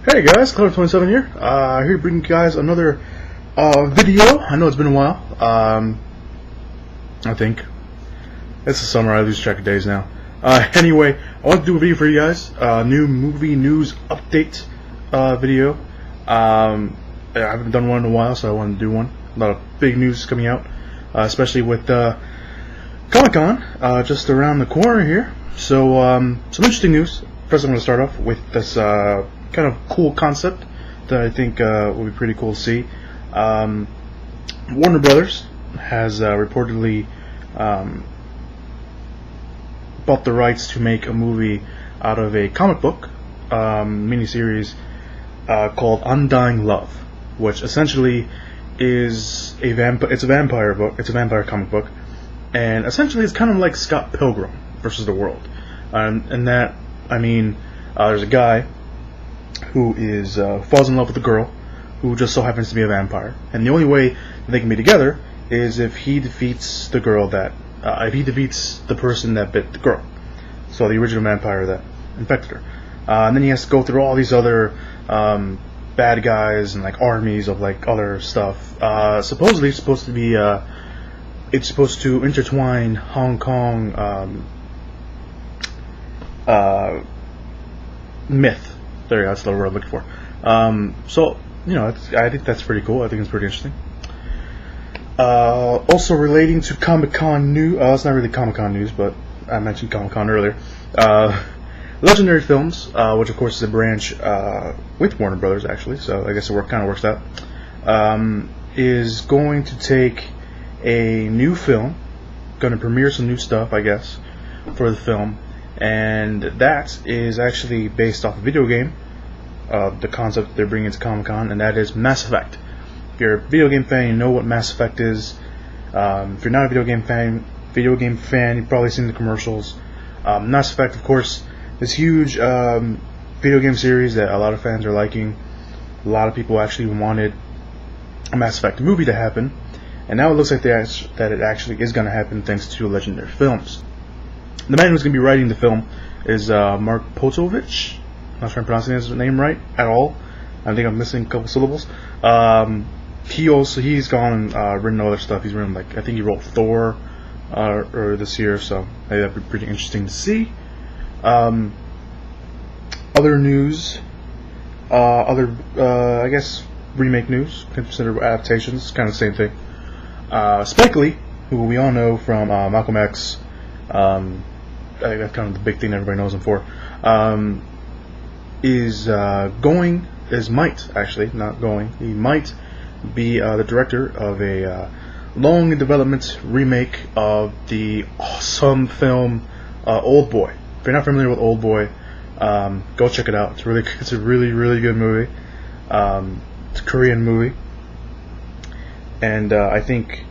Hey guys, Cloud27 here. Here to bring you guys another video. I know it's been a while. I think it's the summer. I lose track of days now. Anyway, I want to do a video for you guys. New movie news update video. I haven't done one in a while, so I wanted to do one. A lot of big news coming out, especially with Comic-Con just around the corner here. So some interesting news. First, I'm going to start off with this kind of cool concept that I think will be pretty cool to see. Warner Brothers has reportedly bought the rights to make a movie out of a comic book miniseries called Undying Love, which essentially is it's a vampire book. It's a vampire comic book, and essentially it's kind of like Scott Pilgrim versus the World. And that, I mean, there's a guy who is falls in love with a girl who just so happens to be a vampire, and the only way that they can be together is if he defeats the girl that if he defeats the person that bit the girl, so the original vampire that infected her. And then he has to go through all these other bad guys and like armies of like other stuff. Supposedly it's supposed to be it's supposed to intertwine Hong Kong myth. There you go, that's the word I'm looking for. So, you know, I think that's pretty cool. I think it's pretty interesting. Also relating to Comic-Con news, it's not really Comic-Con news, but I mentioned Comic-Con earlier. Legendary Films, which of course is a branch with Warner Brothers actually, so I guess it kind of works out, is going to take a new film, going to premiere some new stuff, I guess, for the film. And that is actually based off a video game, the concept they're bringing to Comic-Con, and that is Mass Effect. If you're a video game fan, you know what Mass Effect is. If you're not a video game fan, you've probably seen the commercials. Mass Effect, of course, this huge video game series that a lot of fans are liking. A lot of people actually wanted a Mass Effect movie to happen, and now it looks like that it actually is going to happen thanks to Legendary Films. The man who's going to be writing the film is Mark Potovich. I'm not sure I'm pronouncing his name right at all. I think I'm missing a couple syllables. He's gone and written other stuff. He's written, like, I think he wrote Thor or this year, so maybe that'd be pretty interesting to see. Other news, I guess remake news, consider adaptations, kind of the same thing. Spike Lee, who we all know from Malcolm X. I think that's kind of the big thing everybody knows him for. He might be the director of a long development remake of the awesome film Oldboy. If you're not familiar with Oldboy, go check it out. It's a really good movie. It's a Korean movie, and I think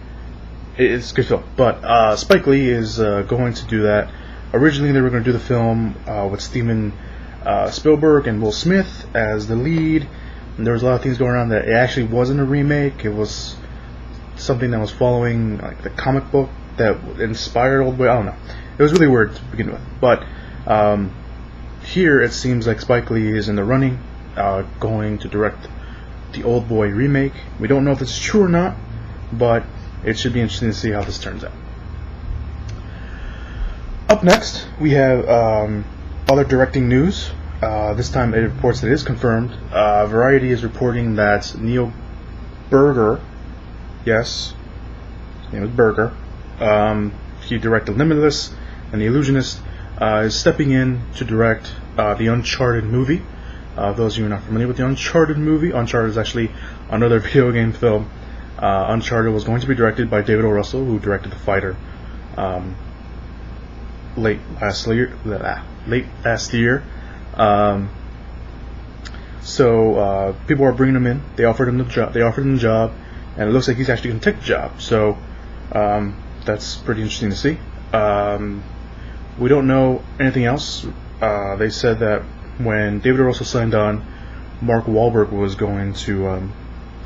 it's a good film. But Spike Lee is going to do that. Originally, they were going to do the film with Steven Spielberg and Will Smith as the lead. And there was a lot of things going on that it actually wasn't a remake. It was something that was following like the comic book that inspired Oldboy. I don't know. It was really weird to begin with. But here it seems like Spike Lee is in the running, going to direct the Oldboy remake. We don't know if this is true or not, but it should be interesting to see how this turns out. Up next, we have other directing news. This time it reports that it is confirmed. Variety is reporting that Neil Burger, yes, his name is Burger, he directed Limitless and The Illusionist, is stepping in to direct the Uncharted movie. Those of you who are not familiar with the Uncharted movie, Uncharted is actually another video game film. Uncharted was going to be directed by David O. Russell, who directed The Fighter late last year. So people are bringing him in. They offered him the job, and it looks like he's actually going to take the job. So that's pretty interesting to see. We don't know anything else. They said that when David O. Russell signed on, Mark Wahlberg was going to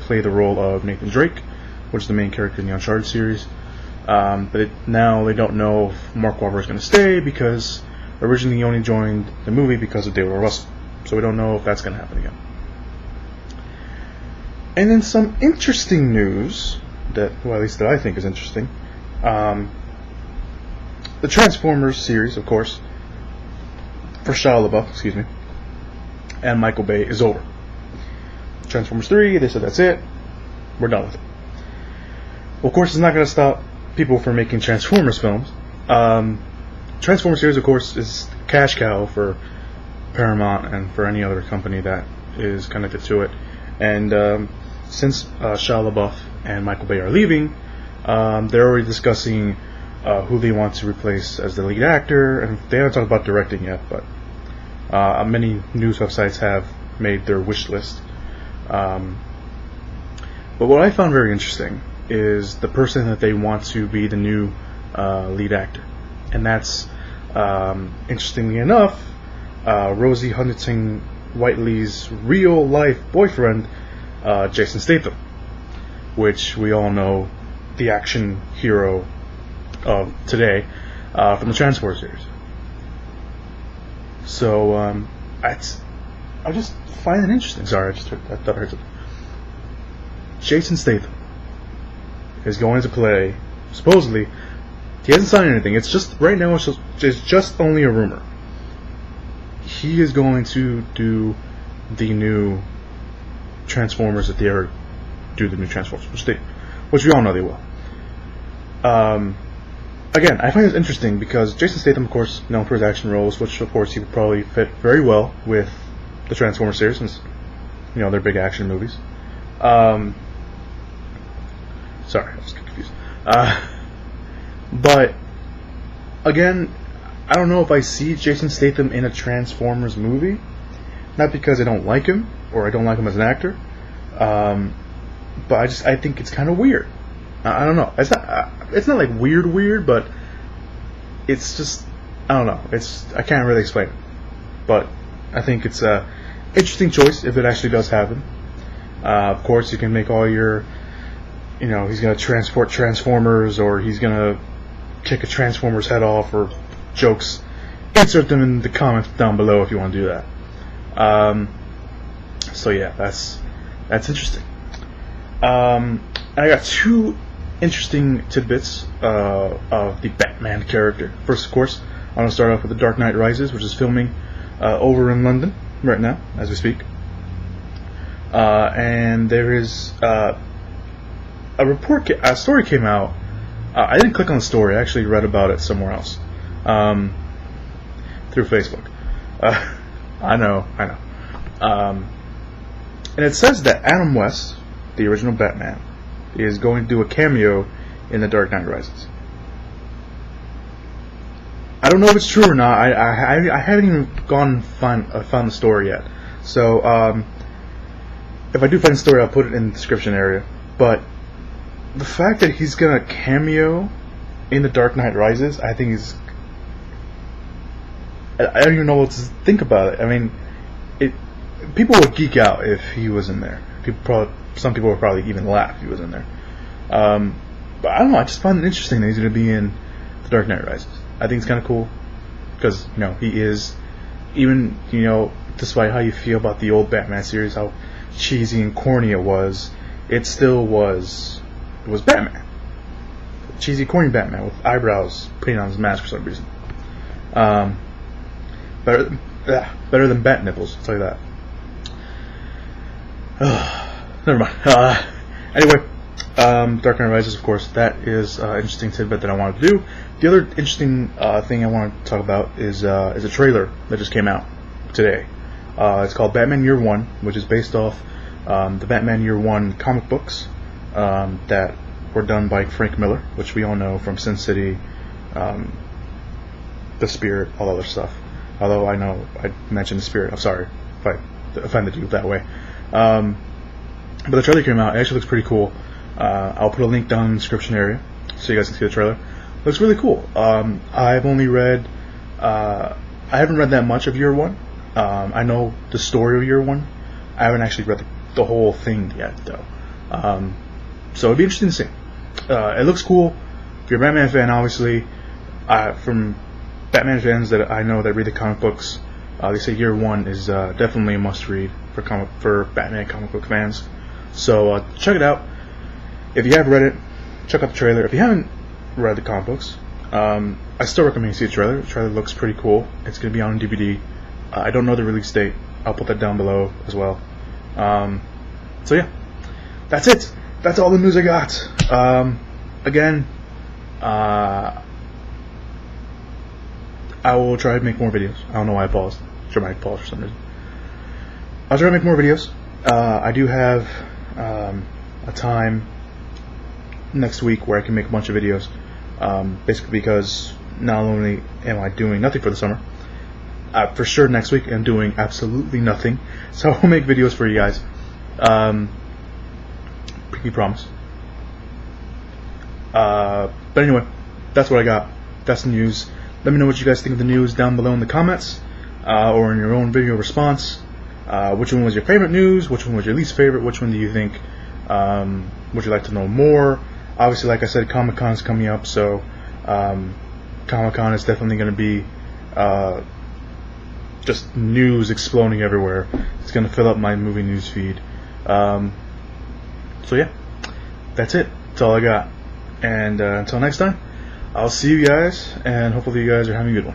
play the role of Nathan Drake, which is the main character in the Uncharted series. But now they don't know if Mark Wahlberg is going to stay, because originally he only joined the movie because of David O. Russell. So we don't know if that's going to happen again. And then some interesting news that, well, at least that I think is interesting. The Transformers series, of course, for Shia LaBeouf, excuse me, and Michael Bay is over. Transformers 3, they said that's it. We're done with it. Well, of course, it's not going to stop people from making Transformers films. Transformers series, of course, is cash cow for Paramount and for any other company that is connected to it. And since Shia LaBeouf and Michael Bay are leaving, they're already discussing who they want to replace as the lead actor, and they haven't talked about directing yet, but many news websites have made their wish list. But what I found very interesting is the person that they want to be the new lead actor, and that's interestingly enough Rosie Huntington-Whiteley's real life boyfriend, Jason Statham, which we all know, the action hero of today, from the Transformers series. So I just find it interesting. Sorry, I thought I heard something. Jason Statham is going to play, supposedly, he hasn't signed anything. It's just, right now, it's just only a rumor. He is going to do the new Transformers if they ever do the new Transformers, which we all know they will. Again, I find this interesting because Jason Statham, of course, known for his action roles, which of course he would probably fit very well with the Transformers series, since they're big action movies. Sorry, I was confused. But again, I don't know if I see Jason Statham in a Transformers movie. Not because I don't like him or I don't like him as an actor, but I think it's kind of weird. I don't know. It's not like weird, but it's just, I don't know. I can't really explain it, but I think it's a interesting choice if it actually does happen. Of course, you can make all your, he's gonna transport Transformers, or he's gonna kick a Transformer's head off, or jokes. Insert them in the comments down below if you want to do that. So yeah, that's interesting. And I got two interesting tidbits of the Batman character. First, of course, I'm going to start off with The Dark Knight Rises, which is filming over in London right now, as we speak. And there is a story came out. I didn't click on the story. I actually read about it somewhere else, through Facebook. I know. And it says that Adam West, the original Batman, is going to do a cameo in The Dark Knight Rises. I don't know if it's true or not. I haven't even gone and found the story yet. So if I do find the story, I'll put it in the description area. But the fact that he's gonna cameo in The Dark Knight Rises, I think is, I don't even know what to think about it. I mean, people would geek out if he was in there. Some people would probably even laugh if he was in there. But I don't know. I just find it interesting that he's going to be in The Dark Knight Rises. I think it's kind of cool because he is, even despite how you feel about the old Batman series, how cheesy and corny it was still was. It was Batman. Cheesy, corny Batman with eyebrows putting on his mask for some reason. Better than bat nipples, I'll tell you that. Never mind. Anyway, Dark Knight Rises, of course, that is an interesting tidbit that I wanted to do. The other interesting thing I want to talk about is a trailer that just came out today. It's called Batman Year One, which is based off the Batman Year One comic books that were done by Frank Miller, which we all know from Sin City, The Spirit, all other stuff. Although I know I mentioned The Spirit. I'm sorry if I offended you that way. But the trailer came out. It actually looks pretty cool. I'll put a link down in the description area so you guys can see the trailer. It looks really cool. I've only read, I haven't read that much of Year One. I know the story of Year One. I haven't actually read the whole thing yet, though. So it'd be interesting to see. It looks cool. If you're a Batman fan, obviously, from Batman fans that I know that read the comic books, they say Year One is definitely a must-read for Batman comic book fans. So check it out. If you have read it, check out the trailer. If you haven't read the comic books, I still recommend you see the trailer. The trailer looks pretty cool. It's going to be on DVD. I don't know the release date. I'll put that down below as well. So yeah, that's it. That's all the news I got. Again, I will try to make more videos. I don't know why I paused. Dramatic pause for some reason. I'll try to make more videos. I do have a time next week where I can make a bunch of videos. Basically because not only am I doing nothing for the summer, for sure next week I'm doing absolutely nothing. So I'll make videos for you guys. Pinky promise. But anyway, that's what I got. That's the news. Let me know what you guys think of the news down below in the comments, or in your own video response. Which one was your favorite news? Which one was your least favorite? Which one do you think would you like to know more? Obviously, like I said, Comic-Con is coming up, so Comic-Con is definitely going to be just news exploding everywhere. It's going to fill up my movie news feed. So yeah, that's it. That's all I got. And until next time, I'll see you guys, and hopefully you guys are having a good one.